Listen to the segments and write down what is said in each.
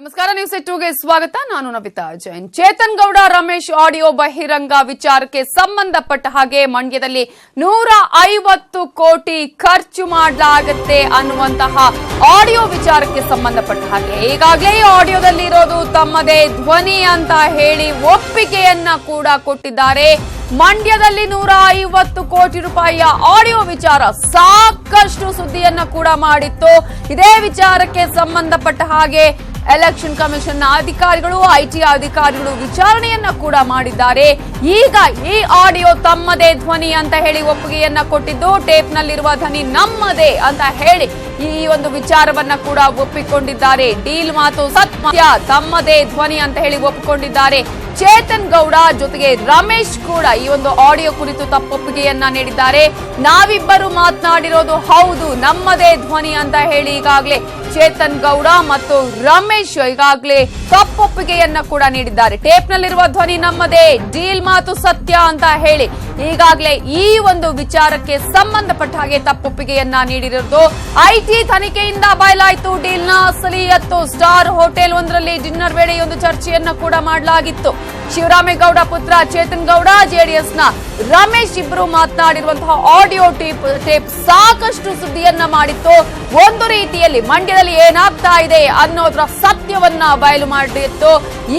ನಮಸ್ಕಾರ, ನ್ಯೂಸ್ 2ಗೆ ಸ್ವಾಗತ. ನಾನು ನವಿತಾ ಜೈನ್. ಚೇತನ್ ಗೌಡ ರಮೇಶ್ ಆಡಿಯೋ ಬಹಿರಂಗ ವಿಚಾರಕ್ಕೆ ಸಂಬಂಧಪಟ್ಟ ಹಾಗೆ ಮಂಡ್ಯದಲ್ಲಿ 150 ಕೋಟಿ ಖರ್ಚು ಮಾಡಲಾಗುತ್ತೆ ಅನ್ನುವಂತಹ ಆಡಿಯೋ ವಿಚಾರಕ್ಕೆ ಸಂಬಂಧಪಟ್ಟ ಹಾಗೆ ಈಗಾಗಲೇ ಈ ಆಡಿಯೋದಲ್ಲಿ ಇರೋದು ತಮ್ಮದೇ ಧ್ವನಿ ಅಂತ ಹೇಳಿ ಒಪ್ಪಿಗೆಯನ್ನ ಕೂಡ ಕೊಟ್ಟಿದ್ದಾರೆ. ಮಂಡ್ಯದಲ್ಲಿ 150 ಕೋಟಿ ರೂಪಾಯಿಯ ಆಡಿಯೋ ವಿಚಾರ ಸಾಕಷ್ಟು ಸುದ್ದಿಯನ್ನ ಕೂಡ ಮಾಡಿತ್ತು. ಇದೇ ವಿಚಾರಕ್ಕೆ ಸಂಬಂಧಪಟ್ಟ ಹಾಗೆ ಎಲೆಕ್ಷನ್ ಕಮಿಷನ್ ಅಧಿಕಾರಿಗಳು, ಐಟಿ ಅಧಿಕಾರಿಗಳು ವಿಚಾರಣೆಯನ್ನ ಕೂಡ ಮಾಡಿದ್ದಾರೆ. ಈಗ ಈ ಆಡಿಯೋ ತಮ್ಮದೇ ಧ್ವನಿ ಅಂತ ಹೇಳಿ ಒಪ್ಪಿಗೆಯನ್ನ ಕೊಟ್ಟಿದ್ದು, ಟೇಪ್ನಲ್ಲಿರುವ ಧ್ವನಿ ನಮ್ಮದೇ ಅಂತ ಹೇಳಿ ಈ ಒಂದು ವಿಚಾರವನ್ನ ಕೂಡ ಒಪ್ಪಿಕೊಂಡಿದ್ದಾರೆ. ಡೀಲ್ ಮಾತು ಸತ್ಯ, ತಮ್ಮದೇ ಧ್ವನಿ ಅಂತ ಹೇಳಿ ಒಪ್ಪಿಕೊಂಡಿದ್ದಾರೆ. ಚೇತನ್ ಗೌಡ ಜೊತೆಗೆ ರಮೇಶ್ ಕೂಡ ಈ ಒಂದು ಆಡಿಯೋ ಕುರಿತು ತಪ್ಪೊಪ್ಪಿಗೆಯನ್ನ ನೀಡಿದ್ದಾರೆ. ನಾವಿಬ್ಬರು ಮಾತನಾಡಿರೋದು ಹೌದು, ನಮ್ಮದೇ ಧ್ವನಿ ಅಂತ ಹೇಳಿ ಈಗಾಗಲೇ ಚೇತನ್ ಗೌಡ ಮತ್ತು ರಮೇಶ್ ಈಗಾಗಲೇ ತಪ್ಪೊಪ್ಪಿಗೆಯನ್ನ ಕೂಡ ನೀಡಿದ್ದಾರೆ. ಟೇಪ್ನಲ್ಲಿರುವ ಧ್ವನಿ ನಮ್ಮದೇ, ಡೀಲ್ ಮಾತು ಸತ್ಯ ಅಂತ ಹೇಳಿ ಈಗಾಗಲೇ ಈ ಒಂದು ವಿಚಾರಕ್ಕೆ ಸಂಬಂಧಪಟ್ಟ ಹಾಗೆ ತಪ್ಪೊಪ್ಪಿಗೆಯನ್ನ ನೀಡಿರೋದು. ಐಟಿ ತನಿಖೆಯಿಂದ ಬಯಲಾಯಿತು ಡೀಲ್ನ ಅಸಲಿಯತ್ತು. ಸ್ಟಾರ್ ಹೋಟೆಲ್ ಒಂದರಲ್ಲಿ ಡಿನ್ನರ್ ವೇಳೆ ಒಂದು ಚರ್ಚೆಯನ್ನ ಕೂಡ ಮಾಡಲಾಗಿತ್ತು. ಶಿವರಾಮೇಗೌಡ ಪುತ್ರ ಚೇತನ್ ಗೌಡ, ಜೆಡಿಎಸ್ನ ರಮೇಶ್ ಇಬ್ಬರು ಮಾತನಾಡಿರುವಂತಹ ಆಡಿಯೋ ಟೇಪ್ ಸಾಕಷ್ಟು ಸುದ್ದಿಯನ್ನ ಮಾಡಿತ್ತು. ಒಂದು ರೀತಿಯಲ್ಲಿ ಮಂಡ್ಯದಲ್ಲಿ ಏನಾಗ್ತಾ ಇದೆ ಅನ್ನೋದರ ಸತ್ಯವನ್ನ ಬಯಲು ಮಾಡಿತ್ತು.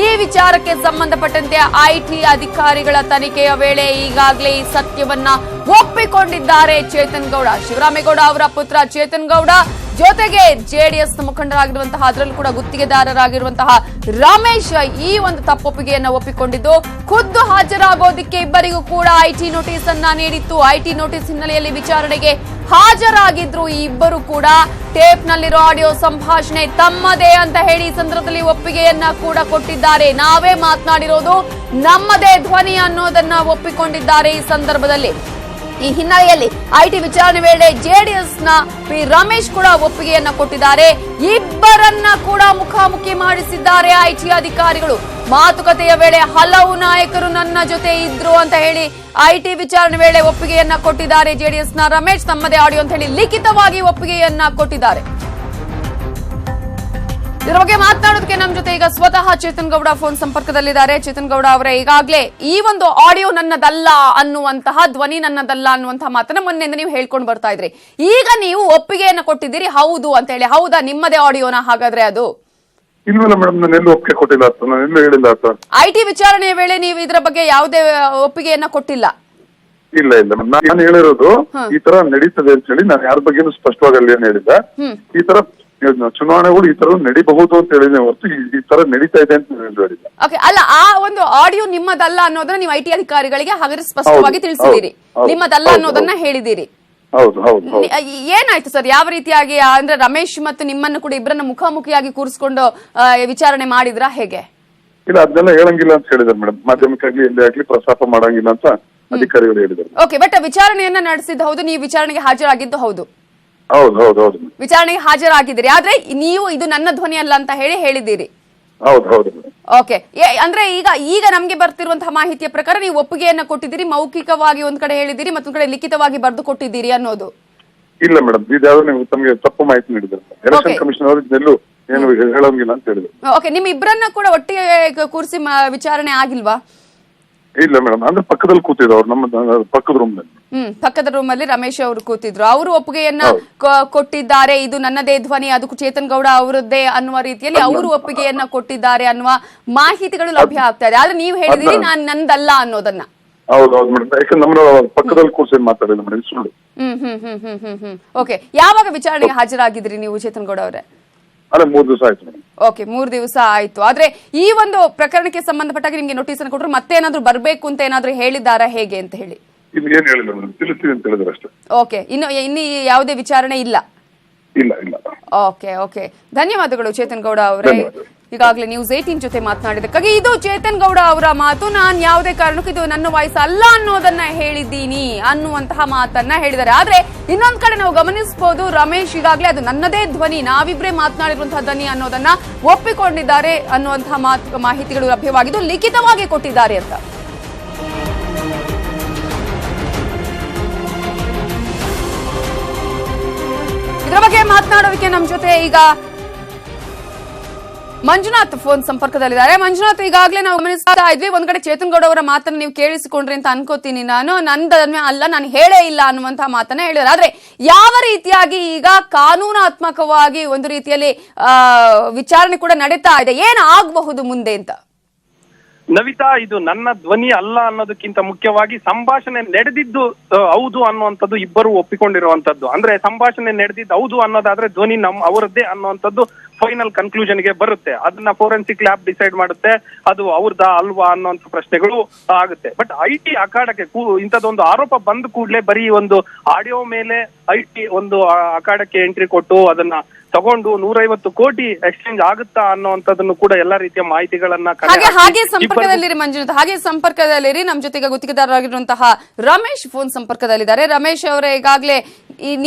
ಈ ವಿಚಾರಕ್ಕೆ ಸಂಬಂಧಪಟ್ಟಂತೆ ಐಟಿ ಅಧಿಕಾರಿಗಳ ತನಿಖೆಯ ವೇಳೆ ಈಗಾಗಲೇ ಈ ಸತ್ಯವನ್ನ ಒಪ್ಪಿಕೊಂಡಿದ್ದಾರೆ ಚೇತನ್ ಗೌಡ. ಶಿವರಾಮೇಗೌಡ ಅವರ ಪುತ್ರ ಚೇತನ್ ಗೌಡ ಜೊತೆಗೆ ಜೆಡಿಎಸ್ ಮುಖಂಡರಾಗಿರುವಂತಹ, ಅದರಲ್ಲೂ ಕೂಡ ಗುತ್ತಿಗೆದಾರರಾಗಿರುವಂತಹ ರಮೇಶ್ ಈ ಒಂದು ತಪ್ಪೊಪ್ಪಿಗೆಯನ್ನ ಒಪ್ಪಿಕೊಂಡಿದ್ದು, ಖುದ್ದು ಹಾಜರಾಗೋದಿಕ್ಕೆ ಇಬ್ಬರಿಗೂ ಕೂಡ ಐಟಿ ನೋಟಿಸ್ ಅನ್ನ ನೀಡಿತ್ತು. ಐಟಿ ನೋಟಿಸ್ ಹಿನ್ನೆಲೆಯಲ್ಲಿ ವಿಚಾರಣೆಗೆ ಹಾಜರಾಗಿದ್ರು ಈ ಇಬ್ಬರು ಕೂಡ. ಟೇಪ್ನಲ್ಲಿರೋ ಆಡಿಯೋ ಸಂಭಾಷಣೆ ತಮ್ಮದೇ ಅಂತ ಹೇಳಿ ಈ ಸಂದರ್ಭದಲ್ಲಿ ಒಪ್ಪಿಗೆಯನ್ನ ಕೂಡ ಕೊಟ್ಟಿದ್ದಾರೆ. ನಾವೇ ಮಾತನಾಡಿರೋದು, ನಮ್ಮದೇ ಧ್ವನಿ ಅನ್ನೋದನ್ನ ಒಪ್ಪಿಕೊಂಡಿದ್ದಾರೆ ಈ ಸಂದರ್ಭದಲ್ಲಿ. ಈ ಹಿನ್ನೆಲೆಯಲ್ಲಿ ಐಟಿ ವಿಚಾರಣೆ ವೇಳೆ ಜೆಡಿಎಸ್ನ ಪಿ ರಮೇಶ್ ಕೂಡ ಒಪ್ಪಿಗೆಯನ್ನ ಕೊಟ್ಟಿದ್ದಾರೆ. ಇಬ್ಬರನ್ನ ಕೂಡ ಮುಖಾಮುಖಿ ಮಾಡಿಸಿದ್ದಾರೆ ಐಟಿ ಅಧಿಕಾರಿಗಳು. ಮಾತುಕತೆಯ ವೇಳೆ ಹಲವು ನಾಯಕರು ನನ್ನ ಜೊತೆ ಇದ್ರು ಅಂತ ಹೇಳಿ ಐಟಿ ವಿಚಾರಣೆ ವೇಳೆ ಒಪ್ಪಿಗೆಯನ್ನ ಕೊಟ್ಟಿದ್ದಾರೆ. ಜೆಡಿಎಸ್ನ ರಮೇಶ್ ತಮ್ಮದೇ ಆಡಿಯೋ ಅಂತ ಹೇಳಿ ಲಿಖಿತವಾಗಿ ಒಪ್ಪಿಗೆಯನ್ನ ಕೊಟ್ಟಿದ್ದಾರೆ. ಇದರ ಬಗ್ಗೆ ಮಾತನಾಡೋದಕ್ಕೆ ನಮ್ಮ ಜೊತೆ ಈಗ ಸ್ವತಃ ಚೇತನ್ ಗೌಡ ಫೋನ್ ಸಂಪರ್ಕದಲ್ಲಿದ್ದಾರೆ. ಚೇತನ್ ಗೌಡ ಅವರೇ, ಈಗಾಗಲೇ ಈ ಒಂದು ಆಡಿಯೋ ನನ್ನದಲ್ಲ ಅನ್ನುವಂತಹ, ಧ್ವನಿ ನನ್ನದಲ್ಲ ಅನ್ನುವಂತಹ ಮಾತನ್ನ ಮೊನ್ನೆಯಿಂದ ನೀವು ಹೇಳ್ಕೊಂಡು ಬರ್ತಾ ಇದ್ರಿ. ಈಗ ನೀವು ಒಪ್ಪಿಗೆಯನ್ನ ಕೊಟ್ಟಿದ್ದೀರಿ ಹೌದು ಅಂತ ಹೇಳಿ. ಹೌದಾ, ನಿಮ್ಮದೇ ಆಡಿಯೋನ ಹಾಗಾದ್ರೆ ಅದು? ಇಲ್ಲ ಮೇಡಮ್, ನಾನು ಎಲ್ಲೂ ಒಪ್ಪಿಗೆ ಕೊಟ್ಟಿಲ್ಲ, ನಾನು ಎಲ್ಲೂ ಹೇಳಿಲ್ಲ. ಐಟಿ ವಿಚಾರಣೆಯ ವೇಳೆ ನೀವು ಇದರ ಬಗ್ಗೆ ಯಾವುದೇ ಒಪ್ಪಿಗೆಯನ್ನ ಕೊಟ್ಟಿಲ್ಲ? ಇಲ್ಲ ಇಲ್ಲ, ನಾನು ಹೇಳಿರೋದು ಈ ತರ ನಡೀತದೆ ಅಂತ ಹೇಳಿ. ನಾನು ಯಾರ ಬಗ್ಗೆನೂ ಸ್ಪಷ್ಟವಾಗಿ ಅಲ್ಲಿ ಏನ್ ಹೇಳಿದ್ದೆ, ಈ ತರ ಚುನಾವಣೆಗಳು ಈ ತರ ನಡಿಬಹುದು ಅಂತ ಹೇಳಿದ್ರೆ ಹೊರತು ಈ ತರ ನಡೀತಾ ಇದೆ ಅಂತ ಹೇಳಿಲ್ಲ. ಓಕೆ, ಅಲ್ಲ, ಆ ಒಂದು ಆಡಿಯೋ ನಿಮ್ಮದಲ್ಲ ಅನ್ನೋದನ್ನ ನೀವು ಐಟಿ ಅಧಿಕಾರಿಗಳಿಗೆ ಹಾಗಾದ್ರೆ ಸ್ಪಷ್ಟವಾಗಿ ತಿಳಿಸಿದಿರಿ, ನಿಮ್ಮದಲ್ಲ ಅನ್ನೋದನ್ನ ಹೇಳಿದಿರಿ. ಹೌದು ಹೌದು. ಏನಾಯ್ತು ಸರ್, ಯಾವ ರೀತಿಯಾಗಿ ಅಂದ್ರೆ ರಮೇಶ್ ಮತ್ತು ನಿಮ್ಮನ್ನು ಕೂಡ ಇಬ್ಬರನ್ನ ಮುಖಾಮುಖಿಯಾಗಿ ಕೂರಿಸಿಕೊಂಡು ವಿಚಾರಣೆ ಮಾಡಿದ್ರಾ, ಹೇಗೆ? ಇಲ್ಲ, ಅದನ್ನೆಲ್ಲ ಹೇಳಂಗಿಲ್ಲ ಅಂತ ಹೇಳಿದಾರೆ ಮೇಡಮ್. ಮಾಧ್ಯಮಕ್ಕಾಗ್ಲಿ ಎಲ್ಲೇ ಆಗ್ಲಿ ಪ್ರಸ್ತಾಪ ಮಾಡಂಗಿಲ್ಲ ಅಂತ ಅಧಿಕಾರಿಗಳು ಹೇಳಿದ್ದಾರೆ. ಓಕೆ, ಬಟ್ ವಿಚಾರಣೆಯನ್ನ ನಡೆಸಿದ್ದು ಹೌದು, ನೀವು ವಿಚಾರಣೆಗೆ ಹಾಜರಾಗಿದ್ದು ಹೌದು? ಹೌದು ಹೌದು ಹೌದು. ವಿಚಾರಣೆಗೆ ಹಾಜರಾಗಿದ್ದೀರಿ, ಆದ್ರೆ ನೀವು ಇದು ನನ್ನ ಧ್ವನಿ ಅಲ್ಲ ಅಂತ ಹೇಳಿದ್ದೀರಿ. ಹೌದು ಹೌದು. ಓಕೆ, ಅಂದ್ರೆ ಈಗ ನಮ್ಗೆ ಬರ್ತಿರುವಂತಹ ಮಾಹಿತಿಯ ಪ್ರಕಾರ ನೀವು ಒಪ್ಪಿಗೆಯನ್ನ ಕೊಟ್ಟಿದ್ದೀರಿ, ಮೌಖಿಕವಾಗಿ ಒಂದ್ ಕಡೆ ಹೇಳಿದ್ದೀರಿ, ಮತ್ತೊಂದ್ ಕಡೆ ಲಿಖಿತವಾಗಿ ಬರೆದು ಕೊಟ್ಟಿದ್ದೀರಿ ಅನ್ನೋದು? ಇಲ್ಲ ಮೇಡಮ್, ಇದ್ಯಾವ್ದು ನೀವು ತಮಗೆ ತಪ್ಪು ಮಾಹಿತಿ ನೀಡಿದ್ದಾರೆ. ಎಲೆಕ್ಷನ್ ಕಮಿಷನ್ ಅವರು ಇದೆಲ್ಲೂ ಏನು ಹೇಳಂಗಿಲ್ಲ ಅಂತ ಹೇಳಿದ್ರು. ಓಕೆ, ನಿಮ್ ಇಬ್ಬರನ್ನ ಕೂಡ ಒಟ್ಟಿಗೆ ಕೂರಿಸಿ ವಿಚಾರಣೆ ಆಗಿಲ್ವಾ? ಇಲ್ಲ ಮೇಡಮ್, ಅಂದ್ರೆ ಪಕ್ಕದಲ್ಲಿ ಕೂತಿದ್ರು ಅವ್ರು, ನಮ್ಮ ಪಕ್ಕದ ರೂಮ್ ನಲ್ಲಿ. ಪಕ್ಕದ ರೂಮ್ ಅಲ್ಲಿ ರಮೇಶ್ ಅವರು ಕೂತಿದ್ರು. ಅವರು ಒಪ್ಪಿಗೆಯನ್ನ ಕೊಟ್ಟಿದ್ದಾರೆ, ಇದು ನನ್ನದೇ ಧ್ವನಿ, ಅದಕ್ಕೂ ಚೇತನ್ ಗೌಡ ಅವರದ್ದೇ ಅನ್ನುವ ರೀತಿಯಲ್ಲಿ ಅವರು ಒಪ್ಪಿಗೆಯನ್ನ ಕೊಟ್ಟಿದ್ದಾರೆ ಅನ್ನುವ ಮಾಹಿತಿಗಳು ಲಭ್ಯ ಆಗ್ತಾ ಇದೆ. ಆದ್ರೆ ನೀವು ಹೇಳಿದಿರಿ ನಾನ್ ನಂದಲ್ಲ ಅನ್ನೋದನ್ನ. ಹೌದೌದು ಮೇಡಮ್, ಯಾಕಂದ್ರೆ ನಮ್ಮ ಪಕ್ಕದಲ್ಲಿ ಕೂರ್ಸಿ ಮಾತಾಡಿಲ್ಲ ಮೇಡಮ್, ಸುಳ್ಳು. ಓಕೆ, ಯಾವಾಗ ವಿಚಾರಣೆಗೆ ಹಾಜರಾಗಿದ್ರಿ ನೀವು ಚೇತನ್ ಗೌಡ ಅವರೇ? ಅಲ್ಲ, 3 ದಿವಸ ಆಯ್ತು ಮೇಡಮ್. ಓಕೆ, 3 ದಿವಸ ಆಯ್ತು. ಆದ್ರೆ ಈ ಒಂದು ಪ್ರಕರಣಕ್ಕೆ ಸಂಬಂಧಪಟ್ಟಾಗ ನಿಮ್ಗೆ ನೋಟಿಸ್ ಅನ್ನು ಕೊಟ್ಟರು, ಮತ್ತೆ ಏನಾದ್ರು ಬರ್ಬೇಕು ಅಂತ ಏನಾದ್ರು ಹೇಳಿದಾರಾ, ಹೇಗೆ ಅಂತ ಹೇಳಿ? ಇನ್ನು ಏನ್ ಹೇಳಿಲ್ಲ ಮೇಡಮ್, ತಿಳಿಸ್ತೀವಿ ಅಂತ ಹೇಳಿದ್ರೆ ಅಷ್ಟೇ. ಓಕೆ, ಇನ್ನು ಯಾವುದೇ ವಿಚಾರಣೆ ಇಲ್ಲ? ಇಲ್ಲ ಇಲ್ಲ. ಓಕೆ ಓಕೆ, ಧನ್ಯವಾದಗಳು ಚೇತನ್ ಗೌಡ ಅವರೇ. ಈಗಾಗಲೇ ನ್ಯೂಸ್ 18 ಜೊತೆ ಮಾತನಾಡಿದಕ್ಕಾಗಿ. ಇದು ಚೇತನ್ ಗೌಡ ಅವರ ಮಾತು. ನಾನು ಯಾವುದೇ ಕಾರಣಕ್ಕೂ ಇದು ನನ್ನ ವಾಯ್ಸ್ ಅಲ್ಲ ಅನ್ನೋದನ್ನ ಹೇಳಿದ್ದೀನಿ ಅನ್ನುವಂತಹ ಮಾತನ್ನ ಹೇಳಿದ್ದಾರೆ. ಆದ್ರೆ ಇನ್ನೊಂದ್ ಕಡೆ ನಾವು ಗಮನಿಸಬಹುದು, ರಮೇಶ್ ಈಗಾಗಲೇ ಅದು ನನ್ನದೇ ಧ್ವನಿ, ನಾವಿಬ್ರೇ ಮಾತನಾಡಿರುವಂತಹ ಧ್ವನಿ ಅನ್ನೋದನ್ನ ಒಪ್ಪಿಕೊಂಡಿದ್ದಾರೆ ಅನ್ನುವಂತಹ ಮಾಹಿತಿಗಳು ಲಭ್ಯವಾಗಿದ್ದು, ಲಿಖಿತವಾಗಿ ಕೊಟ್ಟಿದ್ದಾರೆ ಅಂತ. ಇದರ ಬಗ್ಗೆ ಮಾತನಾಡೋದಕ್ಕೆ ನಮ್ಮ ಜೊತೆ ಈಗ ಮಂಜುನಾಥ್ ಫೋನ್ ಸಂಪರ್ಕದಲ್ಲಿದ್ದಾರೆ. ಮಂಜುನಾಥ್, ಈಗಾಗಲೇ ನಾವು ಗಮನಿಸ್ತಾ ಇದ್ವಿ, ಒಂದ್ ಕಡೆ ಚೇತನ್ ಗೌಡ ಅವರ ಮಾತನ್ನ ನೀವು ಕೇಳಿಸಿಕೊಂಡ್ರಿ ಅಂತ ಅನ್ಕೋತೀನಿ ನಾನು. ಅಲ್ಲ, ನಾನು ಹೇಳೇ ಇಲ್ಲ ಅನ್ನುವಂತಹ ಮಾತನ್ನ ಹೇಳಿದ್ದಾರೆ. ಆದ್ರೆ ಯಾವ ರೀತಿಯಾಗಿ ಈಗ ಕಾನೂನಾತ್ಮಕವಾಗಿ ಒಂದು ರೀತಿಯಲ್ಲಿ ವಿಚಾರಣೆ ಕೂಡ ನಡೀತಾ ಇದೆ, ಏನ್ ಆಗಬಹುದು ಮುಂದೆ ಅಂತ? ನವಿತಾ, ಇದು ನನ್ನ ಧ್ವನಿ ಅಲ್ಲ ಅನ್ನೋದಕ್ಕಿಂತ ಮುಖ್ಯವಾಗಿ ಸಂಭಾಷಣೆ ನಡೆದಿದ್ದು ಹೌದು ಅನ್ನುವಂಥದ್ದು ಇಬ್ಬರು ಒಪ್ಪಿಕೊಂಡಿರುವಂತದ್ದು. ಅಂದ್ರೆ ಸಂಭಾಷಣೆ ನಡೆದಿದ್ದು ಹೌದು ಅನ್ನೋದಾದ್ರೆ ಧ್ವನಿ ಅವರದ್ದೇ ಅನ್ನುವಂಥದ್ದು ಫೈನಲ್ ಕನ್ಕ್ಲೂಷನ್ ಗೆ ಬರುತ್ತೆ. ಅದನ್ನ ಫೋರೆನ್ಸಿಕ್ ಲ್ಯಾಬ್ ಡಿಸೈಡ್ ಮಾಡುತ್ತೆ, ಅದು ಅವ್ರದಾ ಅಲ್ವಾ ಅನ್ನೋಂಥ ಪ್ರಶ್ನೆಗಳು ಆಗುತ್ತೆ. ಬಟ್ ಐಟಿ ಅಖಾಡಕ್ಕೆ ಇಂಥದ್ದೊಂದು ಆರೋಪ ಬಂದ ಕೂಡಲೇ ಬರೀ ಒಂದು ಆಡಿಯೋ ಮೇಲೆ ಐಟಿ ಒಂದು ಅಖಾಡಕ್ಕೆ ಎಂಟ್ರಿ ಕೊಟ್ಟು ಅದನ್ನ ತಗೊಂಡು 150 ಕೋಟಿ ಎಕ್ಸ್ಚೇಂಜ್ ಆಗುತ್ತಾ ಅನ್ನೋಂಥದ್ದನ್ನು ಕೂಡ ಎಲ್ಲಾ ರೀತಿಯ ಮಾಹಿತಿಗಳನ್ನ ಹಾಗೆ ಸಂಪರ್ಕದಲ್ಲಿರಿ ಮಂಜುನಾಥ್, ಹಾಗೆ ಸಂಪರ್ಕದಲ್ಲಿರಿ. ನಮ್ ಜೊತೆಗೆ ಗುತ್ತಿಗೆದಾರರಾಗಿರುವಂತಹ ರಮೇಶ್ ಫೋನ್ ಸಂಪರ್ಕದಲ್ಲಿದ್ದಾರೆ. ರಮೇಶ್ ಅವರೇ, ಈಗಾಗಲೇ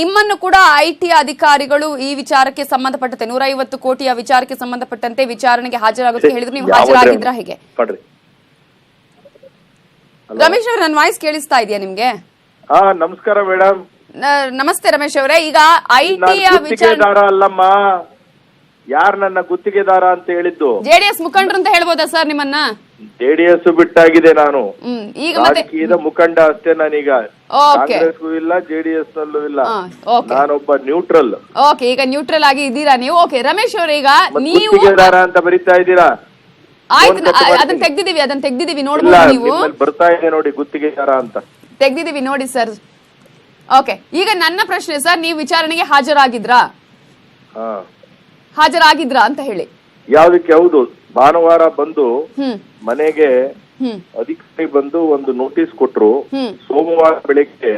ನಿಮ್ಮನ್ನು ಕೂಡ ಐಟಿ ಅಧಿಕಾರಿಗಳು ಈ ವಿಚಾರಕ್ಕೆ ಸಂಬಂಧಪಟ್ಟಂತೆ 150 ಕೋಟಿಯ ವಿಚಾರಕ್ಕೆ ಸಂಬಂಧಪಟ್ಟಂತೆ ವಿಚಾರಣೆಗೆ ಹಾಜರಾಗುತ್ತೆ ಹೇಳಿದ್ರು, ನೀವು ಹಾಜರಾಗಿದ್ರ ಹೇಗೆ? ರಮೇಶ್ ಅವ್ರ ನನ್ನ ವಾಯ್ಸ್ ಕೇಳಿಸ್ತಾ ಇದೆಯಾ ನಿಮ್ಗೆ? ನಮಸ್ಕಾರ ಮೇಡಮ್. ನಮಸ್ತೆ ರಮೇಶ್ ಅವರೇ. ಈಗ ಐಟಿಯ ಗುತ್ತಿಗೆದಾರ ಅಲ್ಲಮ್ಮ, ಯಾರು ನನ್ನ ಗುತ್ತಿಗೆದಾರ ಅಂತ ಹೇಳಿದ್ದು? ಜೆಡಿಎಸ್ ಮುಖಂಡರು ಅಂತ ಹೇಳ್ಬೋದಾ ಸರ್ ನಿಮ್ಮನ್ನ? ಜೆಡಿಎಸ್ ಬಿಟ್ಟಾಗಿದೆ ನಾನು, ಈಗ ರಾಜಕೀಯದ ಮುಖಂಡ ಅಷ್ಟೇ ನಾನೀಗ. ಕಾಂಗ್ರೆಸ್ಗೂ ಇಲ್ಲ, ಜೆಡಿಎಸ್ ನಲ್ಲೂ ಇಲ್ಲ, ನಾನೊಬ್ಬ ನ್ಯೂಟ್ರಲ್. ಓಕೆ, ಈಗ ನ್ಯೂಟ್ರಲ್ ಆಗಿ ಇದ್ದೀರಾ ನೀವು. ಓಕೆ ರಮೇಶ್ ಅವರೇ, ಈಗ ನೀವು ಗುತ್ತಿಗೆದಾರ ಅಂತ ಬರೀತಾ ಇದ್ದೀರಾ? ಆಯ್ತು, ಅದನ್ನ ತೆಗ್ದಿದೀವಿ ನೋಡ್ಬೋದು ನೀವು. ಬರ್ತಾ ಇದೆ ನೋಡಿ ಗುತ್ತಿಗೆದಾರ ಅಂತ, ತೆಗ್ದಿದೀವಿ ನೋಡಿ ಸರ್. ಓಕೆ, ಈಗ ನನ್ನ ಪ್ರಶ್ನೆ ಸರ್, ನೀವು ವಿಚಾರಣೆಗೆ ಹಾಜರಾಗಿದ್ರಾ ಅಂತ ಹೇಳಿ. ಯಾವ್ದಕ್ಕೆ? ಹೌದು, ಭಾನುವಾರ ಬಂದು ಮನೆಗೆ ಅಧಿಕಾರಿ ಬಂದು ಒಂದು ನೋಟಿಸ್ ಕೊಟ್ರು. ಸೋಮವಾರ ಬೆಳಿಗ್ಗೆ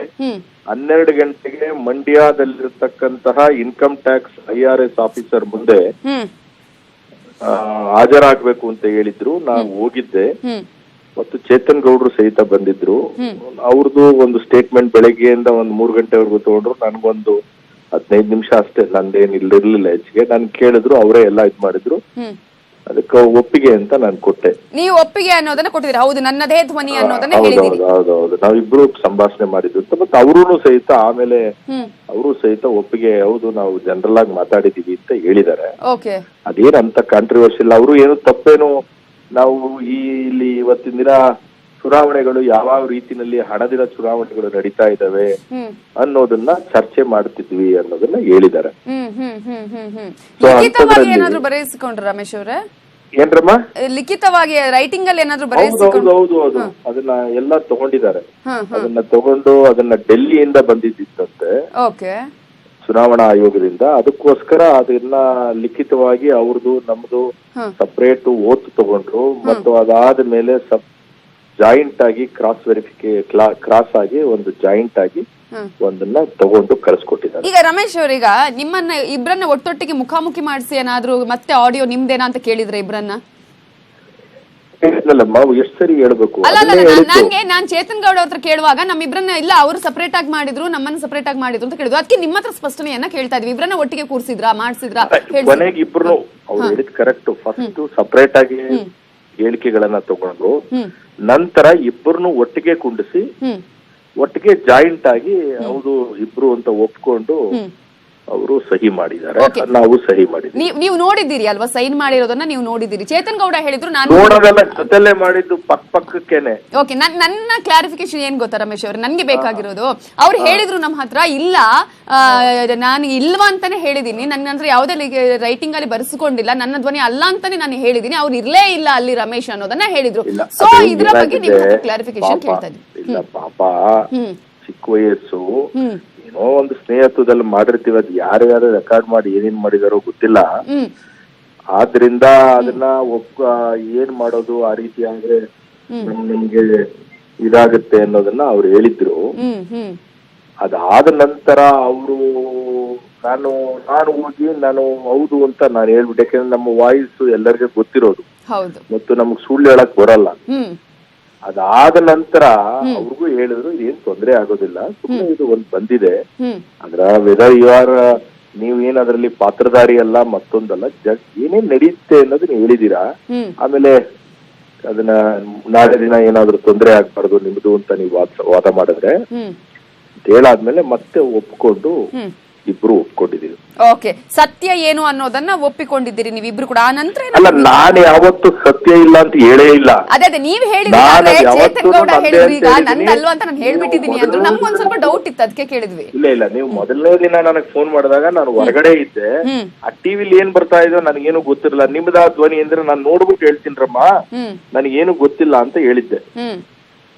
12 ಗಂಟೆಗೆ ಮಂಡ್ಯದಲ್ಲಿರ್ತಕ್ಕಂತಹ ಇನ್ಕಮ್ ಟ್ಯಾಕ್ಸ್ IRS ಆಫೀಸರ್ ಮುಂದೆ ಹಾಜರಾಗಬೇಕು ಅಂತ ಹೇಳಿದ್ರು. ನಾನು ಹೋಗಿದ್ದೆ ಮತ್ತು ಚೇತನ್ ಗೌಡ್ರು ಸಹಿತ ಬಂದಿದ್ರು. ಅವ್ರದ್ದು ಒಂದು ಸ್ಟೇಟ್ಮೆಂಟ್ ಬೆಳಗ್ಗೆಯಿಂದ ಒಂದು 3 ಗಂಟೆವರೆಗೂ ತಗೊಂಡ್ರು. ನನ್ಗೊಂದು 15 ನಿಮಿಷ ಅಷ್ಟೇ, ನಂದೇನ್ ಇರ್ಲಿಲ್ಲ ಹೆಚ್ಚಿಗೆ. ನನ್ ಕೇಳಿದ್ರು, ಅವರೇ ಎಲ್ಲ ಇದ್ ಮಾಡಿದ್ರು. ಅದಕ್ಕೆ ಒಪ್ಪಿಗೆ ಅಂತ ನಾನು ಕೊಟ್ಟೆ. ನೀವು ಒಪ್ಪಿಗೆ ಅನ್ನೋದನ್ನ ಕೊಟ್ಟಿದ್ದೀರಾ? ಹೌದು, ನನ್ನದೇ ಧ್ವನಿ ಅನ್ನೋದನ್ನ ಹೇಳಿದ್ದೀರಿ. ಹೌದೌದು, ನಾವಿಬ್ರು ಸಂಭಾಷಣೆ ಮಾಡಿದ್ವಿ ಅಂತ. ಅವರೂ ಸಹಿತ ಆಮೇಲೆ ಅವರು ಸಹಿತ ಒಪ್ಪಿಗೆ, ಹೌದು ನಾವು ಜನರಲ್ ಆಗಿ ಮಾತಾಡಿದೀವಿ ಅಂತ ಹೇಳಿದ್ದಾರೆ. ಅದೇನಂತ ಕಾಂಟ್ರವರ್ಸಿ ಇಲ್ಲ. ಅವರು ಏನು ತಪ್ಪೇನು, ನಾವು ಇಲ್ಲಿ ಇವತ್ತಿನ ದಿನ ಚುನಾವಣೆಗಳು ಯಾವ ರೀತಿನಲ್ಲಿ ಹಣದಿನ ಚುನಾವಣೆಗಳು ನಡೀತಾ ಇದಾವೆ ಅನ್ನೋದನ್ನ ಚರ್ಚೆ ಮಾಡ್ತಿದ್ವಿ ಅನ್ನೋದನ್ನ ಹೇಳಿದ್ದಾರೆ. ರಮೇಶ್ ಅವರೇ, ಏನ್ರಮ್ಮ? ಲಿಖಿತವಾಗಿ ರೈಟಿಂಗ್ ಅಲ್ಲಿ ಏನಾದ್ರು ಹೌದು, ಅದನ್ನ ಎಲ್ಲ ತಗೊಂಡಿದ್ದಾರೆ. ಅದನ್ನ ತಗೊಂಡು ಅದನ್ನ ಡೆಲ್ಲಿಯಿಂದ ಬಂದಿದ್ದಂತೆ, ಚುನಾವಣಾ ಆಯೋಗದಿಂದ. ಅದಕ್ಕೋಸ್ಕರ ಅದನ್ನ ಲಿಖಿತವಾಗಿ ಅವ್ರದ್ದು ನಮ್ದು ಸಪರೇಟ್ ಓತ್ ತಗೊಂಡ್ರು. ಮತ್ತು ಅದಾದ ಮೇಲೆ ಜಾಯಿಂಟ್ ಆಗಿ ಕ್ರಾಸ್ ಆಗಿ ಒಂದು ಜಾಯಿಂಟ್ ಆಗಿ ಒಂದನ್ನ ತಗೊಂಡು ಕಳಿಸ್ಕೊಟ್ಟಿದ್ದಾರೆ. ಈಗ ರಮೇಶ್ ಅವರೀಗ ನಿಮ್ಮನ್ನ ಇಬ್ರನ್ನ ಒಟ್ಟೊಟ್ಟಿಗೆ ಮುಖಾಮುಖಿ ಮಾಡಿಸಿ ಏನಾದ್ರು ಮತ್ತೆ ಆಡಿಯೋ ನಿಮ್ದೇನಾ ಅಂತ ಕೇಳಿದ್ರೆ ಇಬ್ರನ್ನ? ಎಷ್ಟು ಸರಿ ಹೇಳ್ಬೇಕು? ನಾನ್ ಚೇತನ್ ಗೌಡ ಹತ್ರ ಕೇಳುವಾಗ ನಮ್ಮಿಬ್ರನ್ನ ಇಲ್ಲ ಅವರು ಸಪರೇಟ್ ಆಗಿ ಮಾಡಿದ್ರು, ನಮ್ಮನ್ನ ಸಪರೇಟ್ ಆಗಿ ಮಾಡಿದ್ರು ಅಂತ ಕೇಳಿದ್ರು. ಅದಕ್ಕೆ ನಿಮ್ಮ ಹತ್ರ ಸ್ಪಷ್ಟನೆಯನ್ನ ಕೇಳ್ತಾ ಇದ್ವಿ. ಇಬ್ರನ್ನ ಒಟ್ಟಿಗೆ ಕೂರ್ಸಿದ್ರಾ, ಮಾಡ್ಸಿದ್ರಾ? ಕೊನೆಗೆ ಇಬ್ರು ಅವ್ರು ಹೇಳಿದ್ ಕರೆಕ್ಟ್. ಫಸ್ಟ್ ಸಪರೇಟ್ ಆಗಿ ಹೇಳಿಕೆಗಳನ್ನ ತಗೊಂಡ್ರು, ನಂತರ ಇಬ್ಬರನ್ನು ಒಟ್ಟಿಗೆ ಕುಂಡಿಸಿ ಒಟ್ಟಿಗೆ ಜಾಯಿಂಟ್ ಆಗಿ ಹೌದು ಇಬ್ರು ಅಂತ ಒಪ್ಕೊಂಡು ಅವರು ಸಹಿ ಮಾಡಿದ್ದಾರೆ, ನಾವು ಸಹಿ ಮಾಡಿದ್ವಿ. ನೀವು ನೋಡಿದ್ದೀರಿ ಅಲ್ವಾ ಸೈನ್ ಮಾಡಿರೋದನ್ನ? ನೀವು ನೋಡಿದ್ದೀರಿ. ಚೇತನ್ ಗೌಡ ಹೇಳಿದ್ರು, ನಾನು ನೋಡೋದೆಲ್ಲ ಜೊತೆಲೆ ಮಾಡಿದ್ದು ಪಕ್ಕಕ್ಕೇನೆ. ಓಕೆ, ನನ್ನ ಕ್ಲಾರಿಫಿಕೇಶನ್ ಏನ್ ಗೊತ್ತಾ ರಮೇಶ್ ಅವ್ರೆ, ನನ್ಗೆ ಬೇಕಾಗಿರೋದು, ಅವ್ರು ಹೇಳಿದ್ರು ನಮ್ಮ ಹತ್ರ ಇಲ್ಲ, ನಾನು ಇಲ್ವಾ ಅಂತಾನೆ ಹೇಳಿದೀನಿ, ನನ್ನ ಹತ್ರ ಯಾವುದೇ ರೈಟಿಂಗ್ ಅಲ್ಲಿ ಬರೆಸಿಕೊಂಡಿಲ್ಲ, ನನ್ನ ಧ್ವನಿ ಅಲ್ಲ ಅಂತಾನೆ ನಾನು ಹೇಳಿದೀನಿ, ಅವ್ರು ಇರ್ಲೇ ಇಲ್ಲ ಅಲ್ಲಿ ರಮೇಶ್ ಅನ್ನೋದನ್ನ ಹೇಳಿದ್ರು. ಸೊ ಇದ್ರ ಬಗ್ಗೆ ನೀವು ಕ್ಲಾರಿಫಿಕೇಶನ್ ಕೇಳ್ತಾ ಇದ್ದೀನಿ. ಇಲ್ಲ ಪಾಪ, ಚಿಕ್ಕ ವಯಸ್ಸು, ಏನೋ ಒಂದು ಸ್ನೇಹಿತದಲ್ಲಿ ಮಾಡಿರ್ತೀವಿ, ಅದು ಯಾರ್ಯಾರು ರೆಕಾರ್ಡ್ ಮಾಡಿ ಏನೇನ್ ಮಾಡಿದಾರೋ ಗೊತ್ತಿಲ್ಲ. ಆದ್ರಿಂದ ಅದನ್ನ ಏನ್ ಮಾಡೋದು ಆ ರೀತಿ ಆದ್ರೆ ನಿಮ್ಗೆ ಇದಾಗುತ್ತೆ ಅನ್ನೋದನ್ನ ಅವ್ರು ಹೇಳಿದ್ರು. ಅದಾದ ನಂತರ ಅವರು ನಾನು ಹೋಗಿ ನಾನು ಹೌದು ಅಂತ ನಾನು ಹೇಳ್ಬಿಟ್ಟೆ. ಯಾಕಂದ್ರೆ ನಮ್ಮ ವಾಯ್ಸ್ ಎಲ್ಲರಿಗೂ ಗೊತ್ತಿರೋದು ಮತ್ತು ನಮಗ್ ಸುಳ್ಳು ಹೇಳಕ್ ಬರಲ್ಲ. ಅದಾದ ನಂತರ ಅವ್ರಿಗೂ ಹೇಳಿದ್ರು ಏನ್ ತೊಂದ್ರೆ ಆಗೋದಿಲ್ಲ, ಸುಮ್ಮನೆ ಇದು ಒಂದ್ ಬಂದಿದೆ, ಅಂದ್ರ ವೆದರ್ ಯು ಆರ್ ನೀವ್ ಏನ್ ಅದ್ರಲ್ಲಿ ಪಾತ್ರಧಾರಿ ಅಲ್ಲ ಮತ್ತೊಂದಲ್ಲ, ಏನೇನ್ ನಡೆಯುತ್ತೆ ಅನ್ನೋದನ್ನ ಹೇಳಿದೀರಾ. ಆಮೇಲೆ ಅದನ್ನ ನಾಳೆ ದಿನ ಏನಾದ್ರು ತೊಂದ್ರೆ ಆಗ್ಬಾರ್ದು ನಿಮ್ದು ಅಂತ ನೀವು ವಾದ ಮಾಡಿದ್ರೆ ಅಂತ ಹೇಳಾದ್ಮೇಲೆ ಮತ್ತೆ ಒಪ್ಕೊಂಡು ಇಬ್ರು ಒಪ್ಕೊಂಡಿದೀವಿ. ಓಕೆ, ಸತ್ಯ ಏನು ಅನ್ನೋದನ್ನ ಒಪ್ಪಿಕೊಂಡಿದ್ದೀರಿ ನೀವಿಬ್ರು ಕೂಡ. ಆ ನಂತರ ಅಲ್ಲ, ನಾನು ಯಾವತ್ತು ಸತ್ಯ ಇಲ್ಲ ಅಂತ ಹೇಳೇ ಇಲ್ಲ. ಅದೇ ನೀವ್ ಹೇಳಿದ್ರೆ ಚೇತನ್ ಗೌಡ ಹೇಳಿದ್ರು ಈಗ ನಂದಲ್ವಾ ಅಂತ ನಾನು ಹೇಳ್ಬಿಟ್ಟಿದೀನಿ ಅಂದ್ರು. ನಮ್ಗೊಂದ್ ಸ್ವಲ್ಪ ಡೌಟ್ ಇತ್ತು, ಅದಕ್ಕೆ ಕೇಳಿದ್ವಿ. ಇಲ್ಲ, ನೀವು ಮೊದಲನೇ ದಿನ ನನಗೆ ಫೋನ್ ಮಾಡಿದಾಗ ನಾನು ಹೊರಗಡೆ ಇದ್ದೆ. ಆ ಟಿವಿಲಿ ಏನ್ ಬರ್ತಾ ಇದೋ ನನಗೇನು ಗೊತ್ತಿರಲಿಲ್ಲ. ನಿಮ್ದ ಧ್ವನಿ ಅಂದ್ರೆ ನಾನು ನೋಡ್ಬಿಟ್ಟು ಹೇಳ್ತೀನ್ರಮ್ಮ, ನನಗೇನು ಗೊತ್ತಿಲ್ಲ ಅಂತ ಹೇಳಿದ್ದೆ.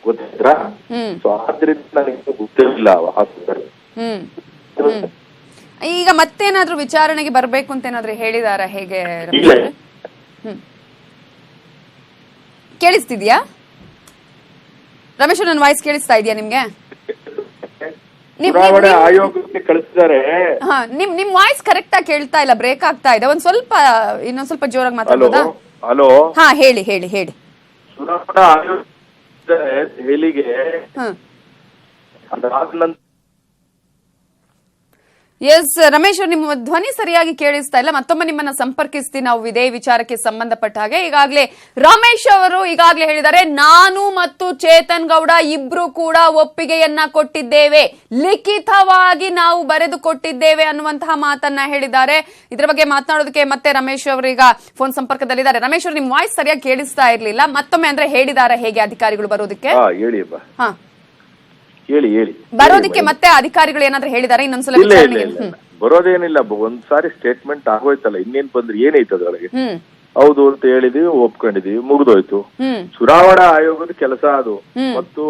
ಗೊತ್ತಿದ್ರಾ? ಸೊ ಆದ್ರಿಂದ ನನಗೆ ಗೊತ್ತಿರಲಿಲ್ಲ. ಈಗ ಮತ್ತೇನಾದ್ರೂ ವಿಚಾರಣೆಗೆ ಬರ್ಬೇಕು ಅಂತ ಏನಾದ್ರೂ ಹೇಳಿದಾರ ಹೇಗೆ? ಕೇಳಿಸ್ತಿದ್ಯಾ ರಮೇಶ್? ನನ್ನ ವಾಯ್ಸ್ ಕೇಳಿಸ್ತಾ ಇದೆಯಾ ನಿಮ್ಗೆ? ಆಯೋಗಕ್ಕೆ ಕಳಿಸಿದ್ದಾರೆ. ನಿಮ್ ವಾಯ್ಸ್ ಕರೆಕ್ಟ್ ಆಗಿ ಕೇಳ್ತಾ ಇಲ್ಲ, ಬ್ರೇಕ್ ಆಗ್ತಾ ಇದೆ. ಇನ್ನೊಂದ್ ಸ್ವಲ್ಪ ಜೋರಾಗಿ ಮಾತಾಡ್ಬೋದಾ? ಹಲೋ, ಹಾ ಹೇಳಿ ಹೇಳಿ ಹೇಳಿ. ಚುನಾವಣಾ ಆಯೋಗ ದೆಹಲಿಗೆ ಅದಾದ ನಂತರ ಎಸ್ ರಮೇಶ್, ನಿಮ್ಮ ಧ್ವನಿ ಸರಿಯಾಗಿ ಕೇಳಿಸ್ತಾ ಇಲ್ಲ. ಮತ್ತೊಮ್ಮೆ ನಿಮ್ಮನ್ನ ಸಂಪರ್ಕಿಸ್ತೀವಿ ನಾವು ಇದೇ ವಿಚಾರಕ್ಕೆ ಸಂಬಂಧಪಟ್ಟ ಹಾಗೆ. ಈಗಾಗಲೇ ರಮೇಶ್ ಅವರು ಈಗಾಗಲೇ ಹೇಳಿದ್ದಾರೆ, ನಾನು ಮತ್ತು ಚೇತನ್ ಗೌಡ ಇಬ್ರು ಕೂಡ ಒಪ್ಪಿಗೆಯನ್ನ ಕೊಟ್ಟಿದ್ದೇವೆ, ಲಿಖಿತವಾಗಿ ನಾವು ಬರೆದು ಕೊಟ್ಟಿದ್ದೇವೆ ಅನ್ನುವಂತಹ ಮಾತನ್ನ ಹೇಳಿದ್ದಾರೆ. ಇದರ ಬಗ್ಗೆ ಮಾತನಾಡೋದಕ್ಕೆ ಮತ್ತೆ ರಮೇಶ್ ಅವರು ಈಗ ಫೋನ್ ಸಂಪರ್ಕದಲ್ಲಿದ್ದಾರೆ. ರಮೇಶ್ ಅವರು, ನಿಮ್ ವಾಯ್ಸ್ ಸರಿಯಾಗಿ ಕೇಳಿಸ್ತಾ ಇರ್ಲಿಲ್ಲ. ಮತ್ತೊಮ್ಮೆ ಅಂದ್ರೆ ಹೇಳಿದಾರ ಹೇಗೆ ಅಧಿಕಾರಿಗಳು ಬರೋದಕ್ಕೆ? ಹೇಳಿ ಬರೋದಕ್ಕೆ ಮತ್ತೆ ಅಧಿಕಾರಿಗಳು ಏನಾದ್ರೂ ಹೇಳಿದಾರೆ? ಇನ್ನೊಂದ್ಸಲ ಬರೋದೇನಿಲ್ಲ, ಒಂದ್ಸಾರಿ ಸ್ಟೇಟ್ಮೆಂಟ್ ಆಗೋಯ್ತಲ್ಲ, ಇನ್ನೇನ್ ಬಂದ್ರೆ ಏನೈತೆ ಅದ್ರೊಳಗೆ? ಹೌದು ಅಂತ ಹೇಳಿದೀವಿ, ಒಪ್ಕೊಂಡಿದೀವಿ, ಮುಗ್ದೋಯ್ತು. ಚುನಾವಣಾ ಆಯೋಗದ ಕೆಲಸ ಅದು. ಮತ್ತು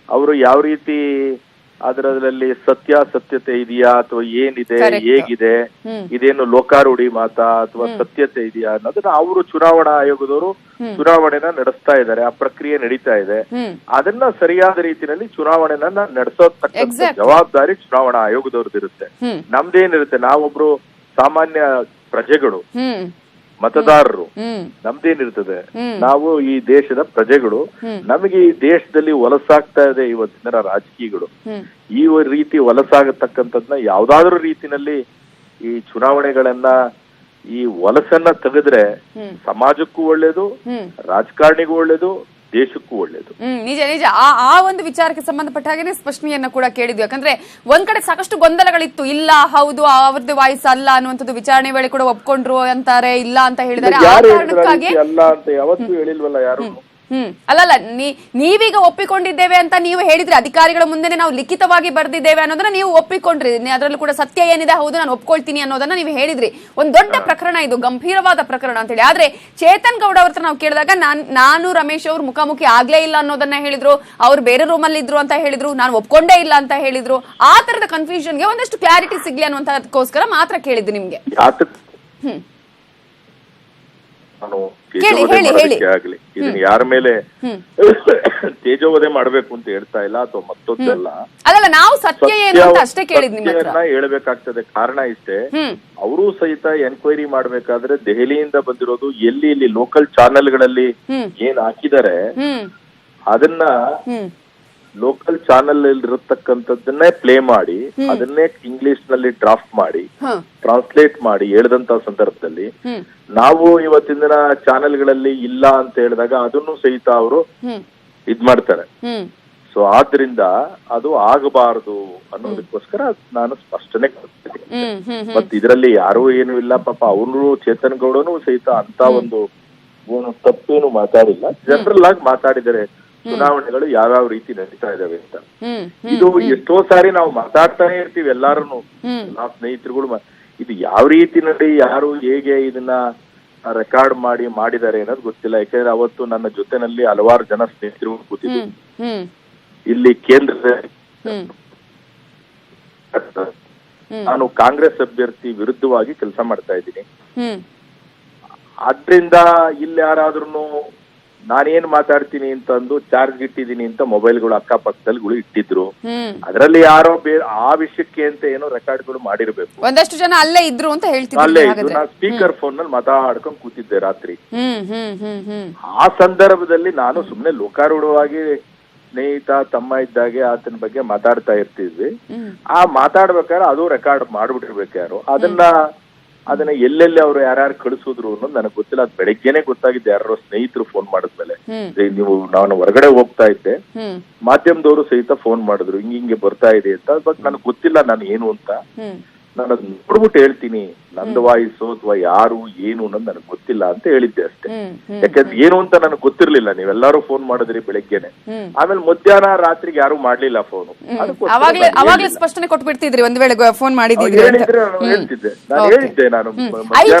ಅವರು ಯಾವ ರೀತಿ ಅದರಲ್ಲಿ ಸತ್ಯಾಸತ್ಯತೆ ಇದೆಯಾ ಅಥವಾ ಏನಿದೆ, ಹೇಗಿದೆ, ಇದೇನು ಲೋಕಾರೂಢಿ ಮಾತಾ ಅಥವಾ ಸತ್ಯತೆ ಇದೆಯಾ ಅನ್ನೋದನ್ನ ಅವರು ಚುನಾವಣಾ ಆಯೋಗದವರು ಚುನಾವಣೆನ ನಡೆಸ್ತಾ ಇದ್ದಾರೆ. ಆ ಪ್ರಕ್ರಿಯೆ ನಡೀತಾ ಇದೆ. ಅದನ್ನ ಸರಿಯಾದ ರೀತಿಯಲ್ಲಿ ಚುನಾವಣೆನ ನಡೆಸೋತಕ್ಕಂಥ ಜವಾಬ್ದಾರಿ ಚುನಾವಣಾ ಆಯೋಗದವ್ರದ್ದಿರುತ್ತೆ. ನಮ್ದೇನಿರುತ್ತೆ, ನಾವೊಬ್ರು ಸಾಮಾನ್ಯ ಪ್ರಜೆಗಳು, ಮತದಾರರು. ನಮ್ದೇನಿರ್ತದೆ, ನಾವು ಈ ದೇಶದ ಪ್ರಜೆಗಳು. ನಮಗೆ ಈ ದೇಶದಲ್ಲಿ ವಲಸಾಗ್ತಾ ಇದೆ ಇವತ್ತಿನ ರಾಜಕೀಯಗಳು. ಈ ರೀತಿ ವಲಸಾಗತಕ್ಕಂಥದ್ನ ಯಾವ್ದಾದ್ರು ರೀತಿನಲ್ಲಿ ಈ ಚುನಾವಣೆಗಳನ್ನ, ಈ ವಲಸನ್ನ ತೆಗೆದ್ರೆ ಸಮಾಜಕ್ಕೂ ಒಳ್ಳೇದು, ರಾಜಕಾರಣಿಗೂ ಒಳ್ಳೇದು, ದೇಶಕ್ಕೂ ಒಳ್ಳೇದು. ನಿಜ ನಿಜ. ಆ ಒಂದು ವಿಚಾರಕ್ಕೆ ಸಂಬಂಧಪಟ್ಟ ಹಾಗೆ ಸ್ಪಷ್ಟನೆಯನ್ನ ಕೂಡ ಕೇಳಿದ್ವಿ. ಯಾಕಂದ್ರೆ ಒಂದ್ ಕಡೆ ಸಾಕಷ್ಟು ಗೊಂದಲಗಳಿತ್ತು. ಇಲ್ಲ, ಹೌದು ಅವ್ರದ್ದು ವಾಯ್ಸ್ ಅಲ್ಲ ಅನ್ನುವಂಥದ್ದು ವಿಚಾರಣೆ ವೇಳೆ ಕೂಡ ಒಪ್ಕೊಂಡ್ರು ಅಂತಾರೆ, ಇಲ್ಲ ಅಂತ ಹೇಳಿದ್ದಾರೆ. ಆ ಕಾರಣಕ್ಕಾಗಿ ಅಲ್ಲ ಅಂತ ಯಾವತ್ತೂ ಹೇಳಿಲ್ವಲ್ಲ ಯಾರು. ಅಲ್ಲಲ್ಲ, ನೀವೀಗ ಒಪ್ಪಿಕೊಂಡಿದ್ದೇವೆ ಅಂತ ನೀವು ಹೇಳಿದ್ರಿ, ಅಧಿಕಾರಿಗಳ ಮುಂದೆ ನಾವು ಲಿಖಿತವಾಗಿ ಬರೆದಿದ್ದೇವೆ ಅನ್ನೋದನ್ನ ನೀವು ಒಪ್ಪಿಕೊಂಡ್ರಿ. ಅದರಲ್ಲೂ ಕೂಡ ಸತ್ಯ ಏನಿದೆ, ಹೌದು ನಾನು ಒಪ್ಕೊಳ್ತೀನಿ ಅನ್ನೋದನ್ನ ನೀವು ಹೇಳಿದ್ರಿ. ಒಂದ್ ದೊಡ್ಡ ಪ್ರಕರಣ ಇದು, ಗಂಭೀರವಾದ ಪ್ರಕರಣ ಅಂತ ಹೇಳಿ. ಆದ್ರೆ ಚೇತನ್ ಗೌಡ ಅವ್ರ ನಾವು ಕೇಳಿದಾಗ ನಾನು ರಮೇಶ್ ಅವ್ರು ಮುಖಾಮುಖಿ ಆಗ್ಲೇ ಇಲ್ಲ ಅನ್ನೋದನ್ನ ಹೇಳಿದ್ರು. ಅವ್ರು ಬೇರೆ ರೂಮ್ ಅಲ್ಲಿ ಇದ್ರು ಅಂತ ಹೇಳಿದ್ರು, ನಾನು ಒಪ್ಕೊಂಡೇ ಇಲ್ಲ ಅಂತ ಹೇಳಿದ್ರು. ಆ ತರದ ಕನ್ಫ್ಯೂಷನ್ಗೆ ಒಂದಷ್ಟು ಕ್ಲಾರಿಟಿ ಸಿಗ್ಲಿ ಅನ್ನುವಂತದಕ್ಕೋಸ್ಕರ ಮಾತ್ರ ಕೇಳಿದ್ದು ನಿಮ್ಗೆ. ಆಗ್ಲಿ, ಇದನ್ನ ಯಾರ ಮೇಲೆ ತೇಜೋವಧೆ ಮಾಡ್ಬೇಕು ಅಂತ ಹೇಳ್ತಾ ಇಲ್ಲ ಅಥವಾ ಮತ್ತೊಂದಲ್ಲ. ಅಲ್ಲ, ನಾವು ಸತ್ಯ ಏನು ಅಂತ ಅಷ್ಟೇ ಕೇಳಿದ್ನಿ. ಹೇಳ್ಬೇಕಾಗ್ತದೆ. ಕಾರಣ ಇಷ್ಟೇ, ಅವರು ಸಹಿತ ಎನ್ಕ್ವೈರಿ ಮಾಡ್ಬೇಕಾದ್ರೆ ದೆಹಲಿಯಿಂದ ಬಂದಿರೋದು ಎಲ್ಲಿ ಇಲ್ಲಿ ಲೋಕಲ್ ಚಾನೆಲ್ಗಳಲ್ಲಿ ಏನ್ ಹಾಕಿದ್ದಾರೆ ಅದನ್ನ ಲೋಕಲ್ ಚಾನೆಲ್ ಇರತಕ್ಕಂಥದ್ದನ್ನೇ ಪ್ಲೇ ಮಾಡಿ, ಅದನ್ನೇ ಇಂಗ್ಲಿಷ್ ನಲ್ಲಿ ಡ್ರಾಫ್ಟ್ ಮಾಡಿ, ಟ್ರಾನ್ಸ್ಲೇಟ್ ಮಾಡಿ ಹೇಳಿದಂತ ಸಂದರ್ಭದಲ್ಲಿ ನಾವು ಇವತ್ತಿನ ದಿನ ಚಾನೆಲ್ಗಳಲ್ಲಿ ಇಲ್ಲ ಅಂತ ಹೇಳಿದಾಗ ಅದನ್ನು ಸಹಿತ ಅವರು ಇದ್ ಮಾಡ್ತಾರೆ. ಸೊ ಆದ್ರಿಂದ ಅದು ಆಗಬಾರದು ಅನ್ನೋದಕ್ಕೋಸ್ಕರ ನಾನು ಸ್ಪಷ್ಟನೆ ಕೊಡ್ತೀನಿ. ಮತ್ ಇದರಲ್ಲಿ ಯಾರು ಏನು ಇಲ್ಲ, ಪಾಪ ಅವರು ಚೇತನ್ ಗೌಡನು ಸಹಿತ ಅಂತ ಒಂದು ತಪ್ಪೇನು ಮಾತಾಡಿಲ್ಲ, ಜನರಲ್ ಆಗಿ ಮಾತಾಡಿದರೆ ಚುನಾವಣೆಗಳು ಯಾವ್ಯಾವ ರೀತಿ ನಡೀತಾ ಇದಾವೆ ಅಂತ. ಇದು ಎಷ್ಟೋ ಸಾರಿ ನಾವು ಮಾತಾಡ್ತಾನೆ ಇರ್ತೀವಿ ಎಲ್ಲಾರು, ನಾವು ಸ್ನೇಹಿತರುಗಳು. ಇದು ಯಾವ ರೀತಿನಲ್ಲಿ ಯಾರು ಹೇಗೆ ಇದನ್ನ ರೆಕಾರ್ಡ್ ಮಾಡಿದ್ದಾರೆ ಅನ್ನೋದು ಗೊತ್ತಿಲ್ಲ. ಯಾಕಂದ್ರೆ ಅವತ್ತು ನನ್ನ ಜೊತೆನಲ್ಲಿ ಹಲವಾರು ಜನ ಸ್ನೇಹಿತರು ಕೂತಿದ್ರು. ಇಲ್ಲಿ ಕೇಂದ್ರದಲ್ಲಿ ನಾನು ಕಾಂಗ್ರೆಸ್ ಅಭ್ಯರ್ಥಿ ವಿರುದ್ಧವಾಗಿ ಕೆಲಸ ಮಾಡ್ತಾ ಇದ್ದೀನಿ. ಆದ್ರಿಂದ ಇಲ್ಲಿ ಯಾರಾದ್ರೂ ನಾನೇನ್ ಮಾತಾಡ್ತೀನಿ ಅಂತಂದು ಚಾರ್ಜ್ ಇಟ್ಟಿದ್ದೀನಿ ಅಂತ ಮೊಬೈಲ್ಗಳು ಅಕ್ಕಪಕ್ಕದಲ್ಲಿ ಇಟ್ಟಿದ್ರು. ಅದರಲ್ಲಿ ಯಾರೋ ಆ ವಿಷಯಕ್ಕೆ ಅಂತ ಏನೋ ರೆಕಾರ್ಡ್ಗಳು ಮಾಡಿರ್ಬೇಕು. ಒಂದಷ್ಟು ಜನ ಅಲ್ಲೇ ಇದ್ರು ಅಂತ ಹೇಳ್ತಿದ್ರು. ಅಲ್ಲೇ ಇದ್ರು, ನಾನು ಸ್ಪೀಕರ್ ಫೋನ್ ನಲ್ಲಿ ಮಾತಾಡ್ಕೊಂಡು ಕೂತಿದ್ದೆ ರಾತ್ರಿ. ಆ ಸಂದರ್ಭದಲ್ಲಿ ನಾನು ಸುಮ್ನೆ ಲೋಕಾರೂಢವಾಗಿ ಸ್ನೇಹಿತ ತಮ್ಮ ಇದ್ದಾಗೆ ಆತನ ಬಗ್ಗೆ ಮಾತಾಡ್ತಾ ಇರ್ತಿದ್ವಿ. ಆ ಮಾತಾಡ್ಬೇಕಾದ್ರೆ ಅದು ರೆಕಾರ್ಡ್ ಮಾಡ್ಬಿಟ್ಟಿರ್ಬೇಕು ಯಾರು. ಅದನ್ನ ಎಲ್ಲೆಲ್ಲಿ ಅವ್ರು ಯಾರ್ಯಾರು ಕಳಿಸಿದ್ರು ಅನ್ನೋದು ನನಗೆ ಗೊತ್ತಿಲ್ಲ. ಅದ್ ಬೆಳಗ್ಗೆನೆ ಗೊತ್ತಾಗಿದ್ದೆ, ಯಾರೋ ಸ್ನೇಹಿತರು ಫೋನ್ ಮಾಡಿದ್ಮೇಲೆ. ನಾನು ಹೊರಗಡೆ ಹೋಗ್ತಾ ಇದ್ದೆ, ಮಾಧ್ಯಮದವರು ಸಹಿತ ಫೋನ್ ಮಾಡಿದ್ರು, ಹಿಂಗೆ ಬರ್ತಾ ಇದೆ ಅಂತ. ಬಟ್ ನನಗೆ ಗೊತ್ತಿಲ್ಲ ನಾನು ಏನು ಅಂತ. ನಾನು ಅದ್ ನೋಡ್ಬಿಟ್ಟು ಹೇಳ್ತೀನಿ, ನಂದು ವಾಯ್ಸು ಅಥವಾ ಯಾರು ಏನು ಅನ್ನೋದು ನನಗೆ ಗೊತ್ತಿಲ್ಲ ಅಂತ ಹೇಳಿದ್ದೆ ಅಷ್ಟೇ. ಯಾಕಂದ್ರೆ ಏನು ಅಂತ ನನಗೆ ಗೊತ್ತಿರ್ಲಿಲ್ಲ. ನೀವೆಲ್ಲರೂ ಫೋನ್ ಮಾಡಿದ್ರಿ ಬೆಳಗ್ಗೆನೆ, ಆಮೇಲೆ ಮಧ್ಯಾಹ್ನ ರಾತ್ರಿಗೆ ಯಾರು ಮಾಡ್ಲಿಲ್ಲ ಫೋನು. ಅವಾಗ್ಲೇ ಸ್ಪಷ್ಟನೆ ಕೊಟ್ಬಿಡ್ತಿದ್ರಿ ಒಂದ್ ವೇಳೆ ಫೋನ್ ಮಾಡಿದ್ರೆ ಹೇಳ್ತಿದ್ದೆ, ನಾನು ಹೇಳಿದ್ದೆ. ನಾನು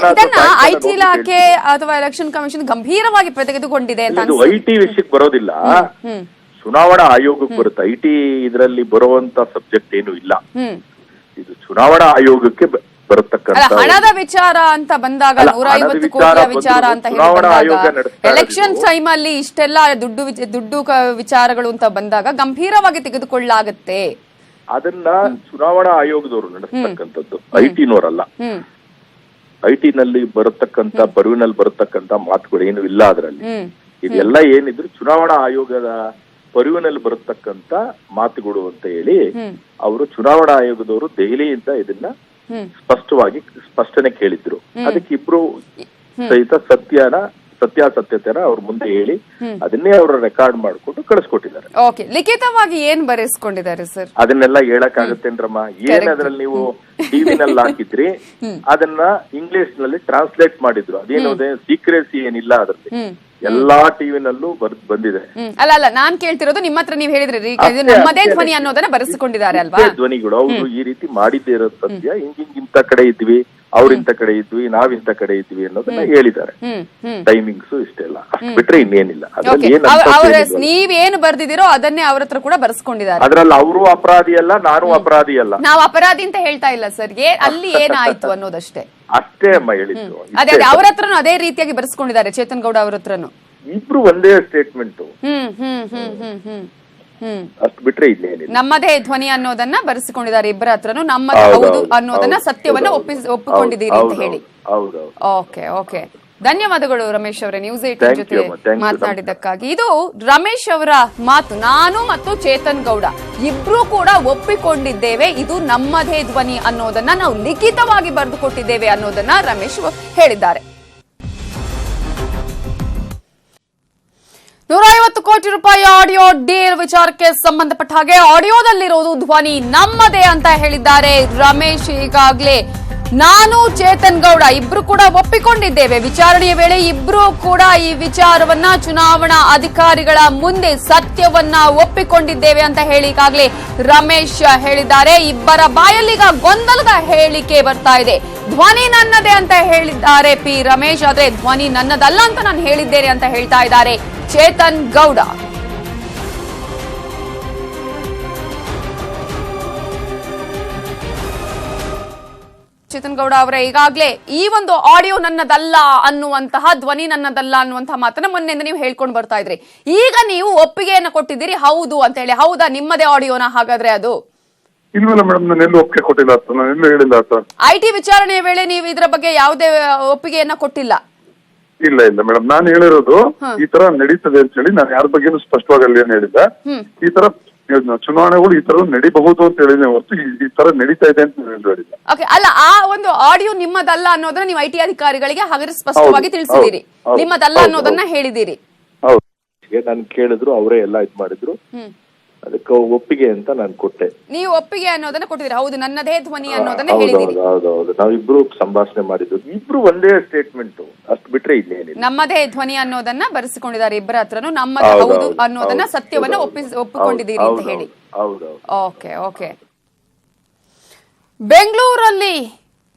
ಐಟಿ ಇಲಾಖೆ ಅಥವಾ ಎಲೆಕ್ಷನ್ ಕಮಿಷನ್ ಗಂಭೀರವಾಗಿ ತೆಗೆದುಕೊಂಡಿದೆ ಅಂತ. ಇದು ಐಟಿ ವಿಷಯಕ್ಕೆ ಬರೋದಿಲ್ಲ, ಚುನಾವಣಾ ಆಯೋಗಕ್ಕೆ ಬರುತ್ತೆ. ಐಟಿ ಇದರಲ್ಲಿ ಬರುವಂತ ಸಬ್ಜೆಕ್ಟ್ ಏನು ಇಲ್ಲ. ಇದು ಚುನಾವಣಾ ಆಯೋಗಕ್ಕೆ ಬರತಕ್ಕಂತ ಹಣದ ವಿಚಾರ ಅಂತ ಬಂದಾಗ 150 ಕೋಟಿಯ ವಿಚಾರ ಅಂತ ಹೇಳಿದಾಗ ಎಲೆಕ್ಷನ್ ಟೈಮ್ ಅಲ್ಲಿ ಇಷ್ಟೆಲ್ಲ ದುಡ್ಡು ವಿಚಾರಗಳು ಅಂತ ಬಂದಾಗ ಗಂಭೀರವಾಗಿ ತೆಗೆದುಕೊಳ್ಳಲಾಗುತ್ತೆ. ಅದನ್ನ ಚುನಾವಣಾ ಆಯೋಗದವರು ನಡೆಸ್ತಕ್ಕಂಥದ್ದು, ಐಟಿನವರಲ್ಲ. ಐಟಿನಲ್ಲಿ ಬರತಕ್ಕಂತ ಬರುವಿನಲ್ಲಿ ಬರತಕ್ಕಂತ ಮಾತುಗಳು ಏನು ಇಲ್ಲ ಅದರಲ್ಲಿ. ಇದೆಲ್ಲ ಏನಿದ್ರು ಚುನಾವಣಾ ಆಯೋಗದ ಪರಿವಿನಲ್ಲಿ ಬರತಕ್ಕಂತ ಮಾತುಗಳು ಅಂತ ಹೇಳಿ ಅವರು ಚುನಾವಣಾ ಆಯೋಗದವರು ದೆಹಲಿಯಿಂದ ಇದನ್ನ ಸ್ಪಷ್ಟನೆ ಕೇಳಿದ್ರು. ಅದಕ್ಕೆ ಇಬ್ರು ಸಹಿತ ಸತ್ಯಾಸತ್ಯತೆನ ಅವ್ರ ಮುಂದೆ ಹೇಳಿ ಅದನ್ನೇ ಅವರು ರೆಕಾರ್ಡ್ ಮಾಡ್ಕೊಂಡು ಕಳಿಸ್ಕೊಟ್ಟಿದ್ದಾರೆ. ಲಿಖಿತವಾಗಿ ಏನ್ ಬರೆಸ್ಕೊಂಡಿದ್ದಾರೆ ಸರ್? ಅದನ್ನೆಲ್ಲ ಹೇಳಕ್ಕಾಗತ್ತೇನ್ರಮ್ಮ? ಏನ್ ಅದ್ರಲ್ಲಿ ನೀವು ಟಿವಿನಲ್ಲಿ ಹಾಕಿದ್ರಿ, ಅದನ್ನ ಇಂಗ್ಲಿಷ್ ನಲ್ಲಿ ಟ್ರಾನ್ಸ್ಲೇಟ್ ಮಾಡಿದ್ರು. ಅದೇನು ಸೀಕ್ರೆಸಿ ಏನಿಲ್ಲ ಅದ್ರಲ್ಲಿ, ಎಲ್ಲಾ ಟಿವಿನಲ್ಲೂ ಬಂದಿದೆ. ಅಲ್ಲ ನಾನ್ ಕೇಳ್ತಿರೋದು ನಿಮ್ಮ ಹತ್ರ ನೀವ್ ಹೇಳಿದ್ರಿ ನಮ್ಮದೇ ಧ್ವನಿ ಅನ್ನೋದನ್ನ ಬರೆಸಿಕೊಂಡಿದ್ದಾರೆ ಅಲ್ವಾ? ಧ್ವನಿಗಳು ಅವರು ಈ ರೀತಿ ಮಾಡಿದ್ದೇ ಇರೋದು ಸತ್ಯ. ಇಂತ ಕಡೆ ಇದ್ವಿ, ಅವ್ರಿಂತ ಕಡೆ ಇದ್ವಿ, ನಾವಿಂತ ಕಡೆ ಇದ್ವಿ ಅನ್ನೋದನ್ನ ಹೇಳಿದ್ದಾರೆ. ಟೈಮಿಂಗ್ಸ್ ಇಷ್ಟೆಲ್ಲ, ಅಷ್ಟು ಬಿಟ್ರೆ ಇನ್ನೇನಿಲ್ಲ. ನೀವೇನು ಬರ್ದಿದ್ದೀರೋ ಅದನ್ನೇ ಅವ್ರ ಹತ್ರ ಕೂಡ ಬರ್ಸ್ಕೊಂಡಿದ್ದಾರೆ. ಅದ್ರಲ್ಲಿ ಅವರು ಅಪರಾಧಿ ಅಲ್ಲ, ನಾನು ಅಪರಾಧಿ ಅಲ್ಲ. ನಾವು ಅಪರಾಧಿ ಅಂತ ಹೇಳ್ತಾ ಇಲ್ಲ ಸರ್, ಅಲ್ಲಿ ಏನಾಯ್ತು ಅನ್ನೋದಷ್ಟೇ. ಅಷ್ಟೇ ಅಮ್ಮ ಹೇಳಿದ್ದು. ಅದೇ ಅವ್ರ ಹತ್ರನು ಅದೇ ರೀತಿಯಾಗಿ ಬರ್ಸ್ಕೊಂಡಿದ್ದಾರೆ ಚೇತನ್ ಗೌಡ ಅವ್ರ ಹತ್ರನು. ಇಬ್ರು ಒಂದೇ ಸ್ಟೇಟ್ಮೆಂಟ್. ಅಷ್ಟು ಬಿಟ್ರೆ ಇನ್ನೇನಿಲ್ಲ. ನಮ್ಮದೇ ಧ್ವನಿ ಅನ್ನೋದನ್ನ ಬರೆಸಿಕೊಂಡಿದ್ದಾರೆ ಇಬ್ಬರ ಹತ್ರನು. ನಮ್ಮದೇ ಹೌದು ಅನ್ನೋದನ್ನ ಸತ್ಯವನ್ನ ಒಪ್ಪಿಕೊಂಡಿದ್ದೀರಿ ಅಂತ ಹೇಳಿ. ಓಕೆ ಧನ್ಯವಾದಗಳು ರಮೇಶ್ ಅವರೇ, ನ್ಯೂಸ್ 18 ಜೊತೆ ಮಾತನಾಡಿದ್ದಕ್ಕಾಗಿ. ಇದು ರಮೇಶ್ ಅವರ ಮಾತು. ನಾನು ಮತ್ತು ಚೇತನ್ ಗೌಡ ಇಬ್ರು ಕೂಡ ಒಪ್ಪಿಕೊಂಡಿದ್ದೇವೆ, ಇದು ನಮ್ಮದೇ ಧ್ವನಿ ಅನ್ನೋದನ್ನ ನಾವು ಲಿಖಿತವಾಗಿ ಬರೆದುಕೊಟ್ಟಿದ್ದೇವೆ ಅನ್ನೋದನ್ನ ರಮೇಶ್ ಹೇಳಿದ್ದಾರೆ. 150 ಕೋಟಿ ರೂಪಾಯಿ ಆಡಿಯೋ ಡೀಲ್ ವಿಚಾರಕ್ಕೆ ಸಂಬಂಧಪಟ್ಟ ಹಾಗೆ ಆಡಿಯೋದಲ್ಲಿರೋದು ಧ್ವನಿ ನಮ್ಮದೇ ಅಂತ ಹೇಳಿದ್ದಾರೆ ರಮೇಶ್. ಈಗಾಗಲೇ ನಾನು ಚೇತನ್ ಗೌಡ ಇಬ್ರು ಕೂಡ ಒಪ್ಪಿಕೊಂಡಿದ್ದೇವೆ, ವಿಚಾರಣೆಯ ವೇಳೆ ಇಬ್ರು ಕೂಡ ಈ ವಿಚಾರವನ್ನ ಚುನಾವಣಾ ಅಧಿಕಾರಿಗಳ ಮುಂದೆ ಸತ್ಯವನ್ನ ಒಪ್ಪಿಕೊಂಡಿದ್ದೇವೆ ಅಂತ ಹೇಳಿ ಈಗಾಗಲೇ ರಮೇಶ್ ಹೇಳಿದ್ದಾರೆ. ಇಬ್ಬರ ಬಾಯಲ್ಲೀಗ ಗೊಂದಲದ ಹೇಳಿಕೆ ಬರ್ತಾ ಇದೆ. ಧ್ವನಿ ನನ್ನದೇ ಅಂತ ಹೇಳಿದ್ದಾರೆ ಪಿ ರಮೇಶ್, ಆದ್ರೆ ಧ್ವನಿ ನನ್ನದಲ್ಲ ಅಂತ ನಾನು ಹೇಳಿದ್ದೇನೆ ಅಂತ ಹೇಳ್ತಾ ಇದ್ದಾರೆ ಚೇತನ್ ಗೌಡ. ಚೇತನ್ ಗೌಡ ಅವರೇ, ಈಗಾಗಲೇ ಈ ಒಂದು ಆಡಿಯೋ ನನ್ನದಲ್ಲ ಅನ್ನುವಂತಹ, ಧ್ವನಿ ನನ್ನದಲ್ಲ ಅನ್ನುವಂತಹ ಮಾತನ್ನ ಮೊನ್ನೆಯಿಂದ ನೀವು ಹೇಳ್ಕೊಂಡು ಬರ್ತಾ ಇದ್ರಿ. ಈಗ ನೀವು ಒಪ್ಪಿಗೆಯನ್ನ ಕೊಟ್ಟಿದ್ದೀರಿ ಹೌದು ಅಂತ ಹೇಳಿ. ಹೌದಾ ನಿಮ್ಮದೇ ಆಡಿಯೋನ ಹಾಗಾದ್ರೆ ಅದು? ಇಲ್ವಲ್ಲ ಮೇಡಮ್, ನಾನು ಎಲ್ಲೂ ಒಪ್ಪಿಗೆ ಕೊಟ್ಟಿಲ್ಲ, ನಾನು ಎಲ್ಲೂ ಹೇಳಿಲ್ಲ. ಐಟಿ ವಿಚಾರಣೆಯ ವೇಳೆ ನೀವು ಇದರ ಬಗ್ಗೆ ಯಾವುದೇ ಒಪ್ಪಿಗೆಯನ್ನ ಕೊಟ್ಟಿಲ್ಲ? ಇಲ್ಲ ಮೇಡಮ್, ನಾನು ಹೇಳಿರೋದು ಈ ತರ ನಡೀತದೆ ಅಂತ ಹೇಳಿ ನಾನು ಯಾರ ಬಗ್ಗೆನೂ ಸ್ಪಷ್ಟವಾಗಿ ಏನ್ ಹೇಳಿದ್ದೆ. ಈ ತರ ಚುನಾವಣೆಗಳು ಈ ತರ ನಡಿಬಹುದು ಅಂತ ಹೇಳಿದ್ರೆ ಹೊರತು ಈ ತರ ನಡೀತಾ ಇದೆ ಅಂತ ಹೇಳಿಲ್ಲ. ಅಲ್ಲ, ಆ ಒಂದು ಆಡಿಯೋ ನಿಮ್ಮದಲ್ಲ ಅನ್ನೋದನ್ನ ನೀವು ಐಟಿ ಅಧಿಕಾರಿಗಳಿಗೆ ಹಾಗಾದ್ರೆ ಸ್ಪಷ್ಟವಾಗಿ ತಿಳಿಸಿದಿರಿ, ನಿಮ್ಮದಲ್ಲ ಅನ್ನೋದನ್ನ ಹೇಳಿದಿರಿ. ಹೌದು, ನಾನು ಕೇಳಿದ್ರು, ಅವರೇ ಎಲ್ಲ ಇದ್ ಮಾಡಿದ್ರು, ಅದಕ್ಕೆ ಒಪ್ಪಿಗೆ ಅಂತ ನಾನು ಕೊಟ್ಟೆ. ನೀವು ಒಪ್ಪಿಗೆ ಅನ್ನೋದನ್ನ ಕೊಟ್ಟಿದ್ದೀರಿ, ಹೌದು ನನ್ನದೇ ಧ್ವನಿ ಅನ್ನೋದನ್ನ ಹೇಳಿದಿರಿ. ಹೌದೌದು, ನಾವಿಬ್ರು ಸಂಭಾಷಣೆ ಮಾಡಿದ್ರು, ಇಬ್ರು ಒಂದೇ ಸ್ಟೇಟ್ಮೆಂಟ್. ಅಷ್ಟು ಬಿಟ್ರೆ ಇನ್ನೇನಿಲ್ಲ. ನಮ್ಮದೇ ಧ್ವನಿ ಅನ್ನೋದನ್ನ ಬರೆಸಿಕೊಂಡಿದ್ದಾರೆ ಇಬ್ಬರ ಹತ್ರನು. ನಮ್ಮದೇ ಹೌದು ಅನ್ನೋದನ್ನ ಸತ್ಯವನ್ನ ಒಪ್ಪಿಕೊಂಡಿದ್ದೀರಿ ಅಂತ ಹೇಳಿ. ಓಕೆ. ಬೆಂಗಳೂರಲ್ಲಿ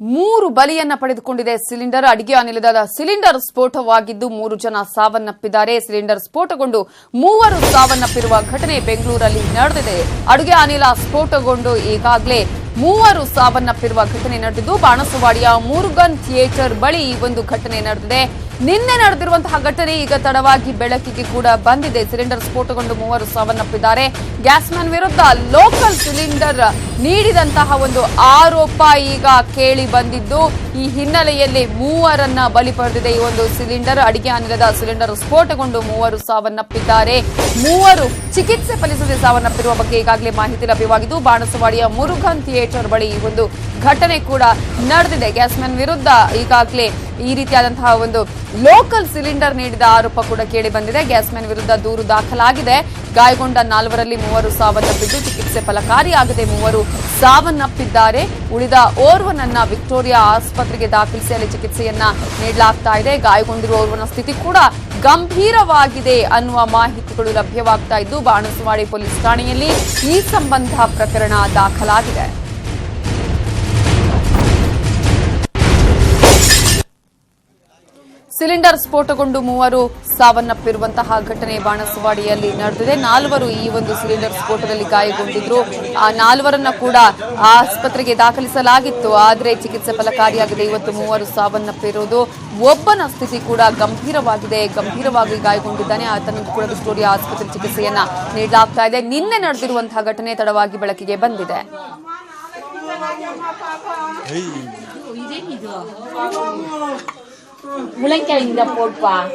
3 ಬಲಿಯನ್ನ ಪಡೆದುಕೊಂಡಿದೆ ಸಿಲಿಂಡರ್. ಅಡಿಗೆ ಅನಿಲದ ಸಿಲಿಂಡರ್ ಸ್ಫೋಟವಾಗಿದ್ದು 3 ಜನ ಸಾವನ್ನಪ್ಪಿದ್ದಾರೆ. ಸಿಲಿಂಡರ್ ಸ್ಫೋಟಗೊಂಡು 3 ಸಾವನ್ನಪ್ಪಿರುವ ಘಟನೆ ಬೆಂಗಳೂರಲ್ಲಿ ನಡೆದಿದೆ. ಅಡುಗೆ ಅನಿಲ ಸ್ಫೋಟಗೊಂಡು ಈಗಾಗಲೇ 3 ಸಾವನ್ನಪ್ಪಿರುವ ಘಟನೆ ನಡೆದಿದ್ದು ಬಾಣಸವಾಡಿಯ ಮುರುಗನ್ ಥಿಯೇಟರ್ ಬಳಿ ಈ ಒಂದು ಘಟನೆ ನಡೆದಿದೆ. ನಿನ್ನೆ ನಡೆದಿರುವಂತಹ ಘಟನೆ ಈಗ ತಡವಾಗಿ ಬೆಳಕಿಗೆ ಕೂಡ ಬಂದಿದೆ. ಸಿಲಿಂಡರ್ ಸ್ಫೋಟಗೊಂಡು 3 ಸಾವನ್ನಪ್ಪಿದ್ದಾರೆ. ಗ್ಯಾಸ್ ಮ್ಯಾನ್ ವಿರುದ್ಧ ಲೋಕಲ್ ಸಿಲಿಂಡರ್ ನೀಡಿದಂತಹ ಒಂದು ಆರೋಪ ಈಗ ಕೇಳಿ ಬಂದಿದ್ದು, ಈ ಹಿನ್ನೆಲೆಯಲ್ಲಿ 3ರನ್ನ ಬಲಿ ಪಡೆದಿದೆ ಈ ಒಂದು ಸಿಲಿಂಡರ್. ಅಡಿಗೆ ಅನಿಲದ ಸಿಲಿಂಡರ್ ಸ್ಫೋಟಗೊಂಡು 3 ಸಾವನ್ನಪ್ಪಿದ್ದಾರೆ. 3 ಚಿಕಿತ್ಸೆ ಫಲಿಸದೆ ಸಾವನ್ನಪ್ಪಿರುವ ಬಗ್ಗೆ ಈಗಾಗಲೇ ಮಾಹಿತಿ ಲಭ್ಯವಾಗಿದ್ದು, ಬಾಣಸವಾಡಿಯ ಮುರುಗನ್ ಥಿಯೇಟರ್ ಬಳಿ ಈ ಒಂದು ಘಟನೆ ಕೂಡ ನಡೆದಿದೆ. ಗ್ಯಾಸ್ ಮ್ಯಾನ್ ವಿರುದ್ಧ ಈಗಾಗಲೇ ಈ ರೀತಿಯಾದಂತಹ ಒಂದು ಲೋಕಲ್ ಸಿಲಿಂಡರ್ ನೀಡಿದ ಆರೋಪ ಕೂಡ ಕೇಳಿ ಬಂದಿದೆ. ಗ್ಯಾಸ್ ಮ್ಯಾನ್ ವಿರುದ್ಧ ದೂರು ದಾಖಲಾಗಿದೆ. ಗಾಯಗೊಂಡ 4ರಲ್ಲಿ 3 ಸಾವನ್ನಪ್ಪಿದ್ದು ಚಿಕಿತ್ಸೆ ಫಲಕಾರಿಯಾಗದೆ 3 ಸಾವನ್ನಪ್ಪಿದ್ದಾರೆ. ಉಳಿದ ಓರ್ವನನ್ನ ವಿಕ್ಟೋರಿಯಾ ಆಸ್ಪತ್ರೆಗೆ ದಾಖಲಿಸಿ ಅಲ್ಲಿ ಚಿಕಿತ್ಸೆಯನ್ನ ನೀಡಲಾಗ್ತಾ ಇದೆ. ಗಾಯಗೊಂಡಿರುವ ಓರ್ವನ ಸ್ಥಿತಿ ಕೂಡ ಗಂಭೀರವಾಗಿದೆ ಅನ್ನುವ ಮಾಹಿತಿಗಳು ಲಭ್ಯವಾಗ್ತಾ ಇದ್ದು ಬಾಣಸವಾಡಿ ಪೊಲೀಸ್ ಠಾಣೆಯಲ್ಲಿ ಈ ಸಂಬಂಧ ಪ್ರಕರಣ ದಾಖಲಾಗಿದೆ. ಸಿಲಿಂಡರ್ ಸ್ಫೋಟಗೊಂಡು 3 ಸಾವನ್ನಪ್ಪಿರುವಂತಹ ಘಟನೆ ಬಾಣಸವಾಡಿಯಲ್ಲಿ ನಡೆದಿದೆ. 4 ಈ ಒಂದು ಸಿಲಿಂಡರ್ ಸ್ಫೋಟದಲ್ಲಿ ಗಾಯಗೊಂಡಿದ್ರು. ಆ 4ರನ್ನ ಕೂಡ ಆಸ್ಪತ್ರೆಗೆ ದಾಖಲಿಸಲಾಗಿತ್ತು. ಆದರೆ ಚಿಕಿತ್ಸೆ ಫಲಕಾರಿಯಾಗಿದೆ. ಇವತ್ತು 3 ಸಾವನ್ನಪ್ಪಿರುವುದು. ಒಬ್ಬನ ಸ್ಥಿತಿ ಕೂಡ ಗಂಭೀರವಾಗಿ ಗಾಯಗೊಂಡಿದ್ದಾನೆ. ಆತನಿಗೂ ಕೂಡ ವಿಕ್ಟೋರಿಯಾ ಆಸ್ಪತ್ರೆ ಚಿಕಿತ್ಸೆಯನ್ನ ನೀಡಲಾಗ್ತಾ ಇದೆ. ನಿನ್ನೆ ನಡೆದಿರುವಂತಹ ಘಟನೆ ತಡವಾಗಿ ಬೆಳಕಿಗೆ ಬಂದಿದೆ. Mulai kali nggak pot pak.